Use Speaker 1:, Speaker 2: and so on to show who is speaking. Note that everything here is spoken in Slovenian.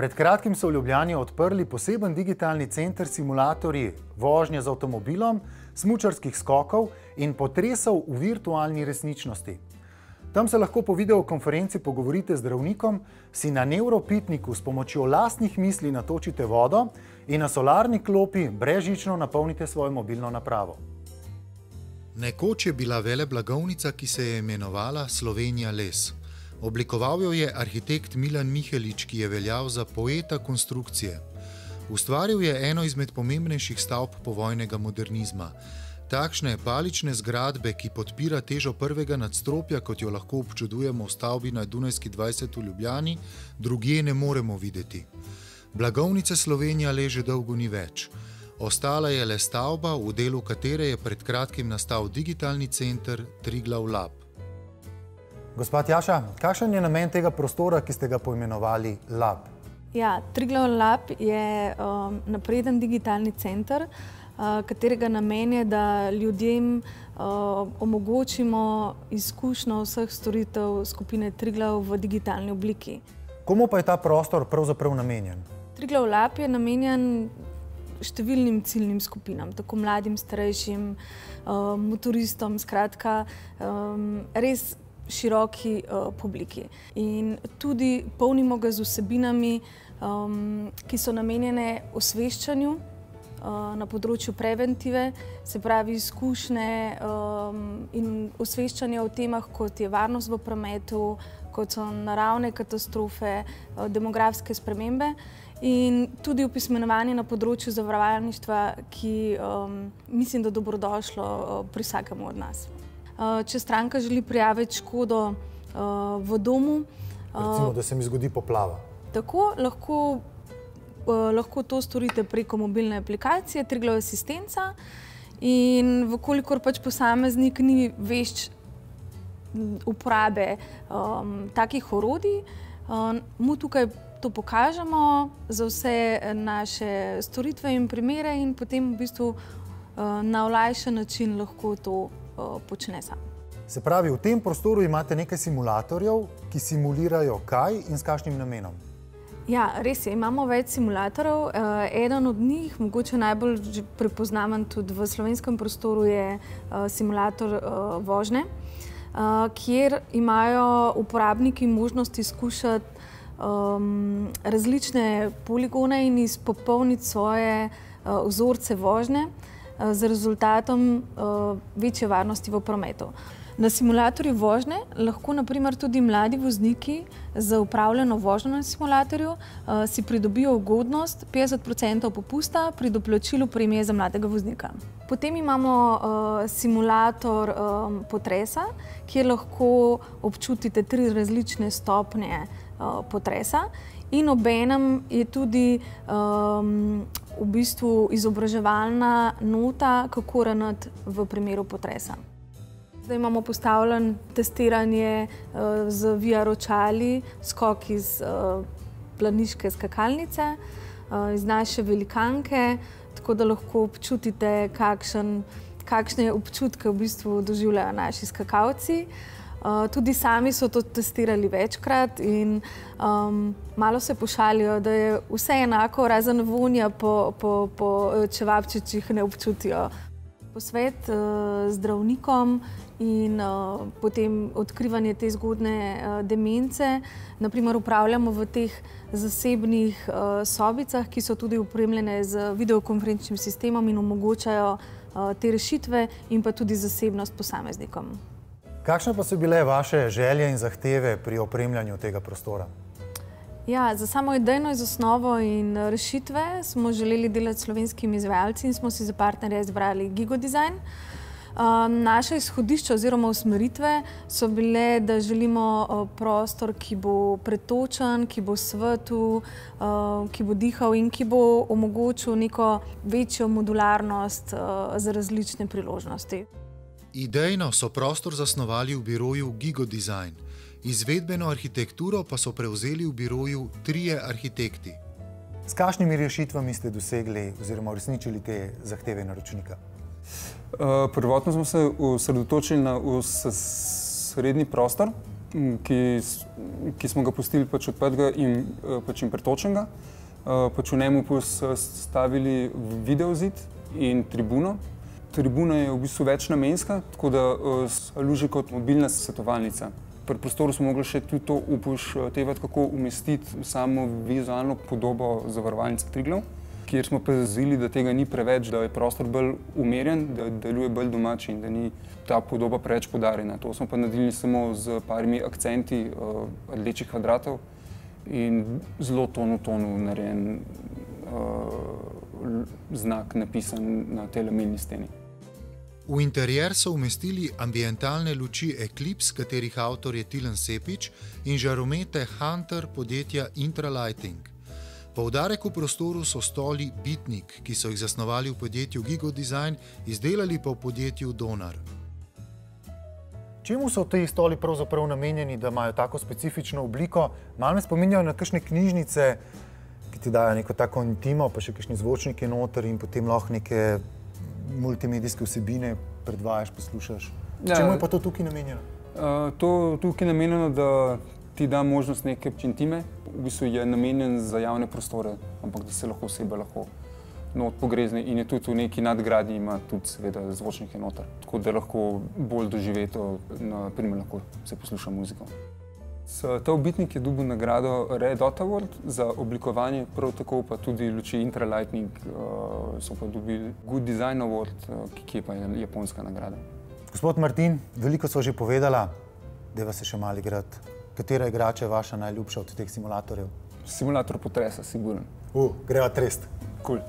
Speaker 1: Pred kratkim so v Ljubljani odprli poseben digitalni center simulatorji vožnje z avtomobilom, smučarskih skokov in potresov v virtualni resničnosti. Tam se lahko po videokonferenci pogovorite z zdravnikom, si na nevropitniku s pomočjo lastnih misli natočite vodo in na solarni klopi brezžično napolnite svojo mobilno napravo. Nekoč je bila veleblagovnica, ki se je imenovala Slovenija les. Oblikoval jo je arhitekt Milan Mihelič, ki je veljal za poeta konstrukcije. Ustvaril je eno izmed pomembnejših stavb povojnega modernizma. Takšne palične zgradbe, ki podpira težo prvega nadstropja, kot jo lahko občudujemo v stavbi na Dunajski 20 v Ljubljani, drugje ne moremo videti. Blagovnice Slovenija les že dolgo ni več. Ostala je le stavba, v delu katere je pred kratkim nastal digitalni center Triglav Lab. Gospa Tjaša, kakšen je namen tega prostora, ki ste ga poimenovali Lab?
Speaker 2: Ja, Triglav Lab je napreden digitalni center, katerega namen je, da ljudem omogočimo izkušnjo vseh storitev skupine Triglav v digitalni obliki.
Speaker 1: Komu pa je ta prostor pravzaprav namenjen?
Speaker 2: Triglav Lab je namenjen številnim ciljnim skupinam, tako mladim, starejšim, motoristom, skratka, res široki publiki. In tudi polnimo ga z vsebinami, ki so namenjene osveščanju na področju preventive, se pravi izkušnje in osveščanje o temah, kot je varnost v prometu, kot so naravne katastrofe, demografske spremembe in tudi opismenjevanje na področju zavarovalništva, ki mislim, da dobrodošlo pri vsakemu od nas. Če stranka želi prijaviti škodo v domu...
Speaker 1: Recimo, da se mi zgodi poplava.
Speaker 2: Tako, lahko to storite preko mobilne aplikacije Triglav Asistenca in vkolikor pač posameznik ni vešč uporabe takih orodij, mu tukaj to pokažemo za vse naše storitve in primere in potem v bistvu na olajšan način lahko to počne sam.
Speaker 1: Se pravi, v tem prostoru imate nekaj simulatorjev, ki simulirajo kaj in s kakšnim namenom?
Speaker 2: Ja, res je, imamo več simulatorjev. Eden od njih, mogoče najbolj prepoznaven tudi v slovenskem prostoru, je simulator vožnje, kjer imajo uporabniki možnost izkušati različne poligone in izpopolniti svoje vzorce vožnje z rezultatom večje varnosti v prometu. Na simulatorju vožnje lahko naprimer tudi mladi vozniki za upravljeno vožnjo na simulatorju si pridobijo ugodnost 50% popusta pri doplačilu premije za mladega voznika. Potem imamo simulator potresa, kjer lahko občutite 3 različne stopnje potresa in obenem je tudi v bistvu izobraževalna nota, kako ravnati v primeru potresa. Zdaj imamo postavljeno testiranje z VR očali, skok iz planiške skakalnice, iz naše velikanke, tako da lahko občutite, kakšne občutke v bistvu doživljajo naši skakalci. Tudi sami so to testirali večkrat in malo se pošalijo, da je vse enako, razen vonja po čevapčičih ne občutijo. Posvet zdravnikom in potem odkrivanje te zgodnje demence. Naprimer, upravljamo v teh zasebnih sobicah, ki so tudi opremljene z videokonferenčnim sistemom in omogočajo te rešitve in pa tudi zasebnost posameznikom.
Speaker 1: Kakšne pa so bile vaše želje in zahteve pri opremljanju tega prostora?
Speaker 2: Ja, za samo idejno zasnovo in rešitve smo želeli delati s slovenskimi izvajalci in smo si za partnerja izbrali GigoDesign. Naše izhodišče oziroma usmeritve so bile, da želimo prostor, ki bo pretočen, ki bo svetel, ki bo dihal in ki bo omogočil neko večjo modularnost za različne priložnosti.
Speaker 1: Idejno so prostor zasnovali v biroju GigoDesign. Izvedbeno arhitekturo pa so prevzeli v biroju 3 arhitekti. S kakšnimi rešitvami ste dosegli oziroma uresničili te zahteve naročnika?
Speaker 3: Prvotno smo se osredotočili na srednji prostor, ki smo ga pustili pač odprtega in pač pretočenega. Pač v njemu postavili videozid in tribuno. Tribuna je v bistvu večnamenska, tako da služi kot mobilna svetovalnica. Pri prostoru smo mogli še tudi to upoštevati, kako umestiti samo vizualno podobo zavarovalnice Triglav, kjer smo pazili, da tega ni preveč, da je prostor bolj umerjen, da deluje bolj domači in da ni ta podoba preveč poudarjena. To smo pa naredili samo z parimi akcenti rdečih kvadratov in zelo ton v tonu narejen znak napisan na tej lamilni steni.
Speaker 1: V interjer so umestili ambientalne luči Eclipse, katerih avtor je Tilen Sepič, in žaromete Hunter podjetja Intralighting. Poudarek v prostoru so stoli Bitnik, ki so jih zasnovali v podjetju Gigo Design, izdelali pa v podjetju Donar. Čemu so ti stoli pravzaprav namenjeni, da imajo tako specifično obliko? Malo me spominjajo na kakšne knjižnice, ki ti dajo neko tako intimo, pa še kakšni zvočniki noter in potem lahko neke multimedijske vsebine predvajaš, poslušaš. Čemu je pa to tukaj namenjeno?
Speaker 3: To tukaj je namenjeno, da ti da možnost neke intime. V bistvu je namenjen za javne prostore, ampak da se lahko osebe not pogrezne in je tudi v neki nadgradnji ima tudi seveda zvočnike noter. Tako da lahko bolj doživeto, na primer lahko se posluša muziko. Ta Bitnik je dobil nagrado Red Dot Award za oblikovanje, prav tako pa tudi luči Intralighting so pa dobili Good Design Award, ki je pa japonska nagrada.
Speaker 1: Gospod Martin, veliko sva že povedala, dajva se še malo igrati. Katera igrača je vaša najljubša od teh simulatorjev?
Speaker 3: Simulator potresa, sigurno.
Speaker 1: Greva trest.
Speaker 3: Cool.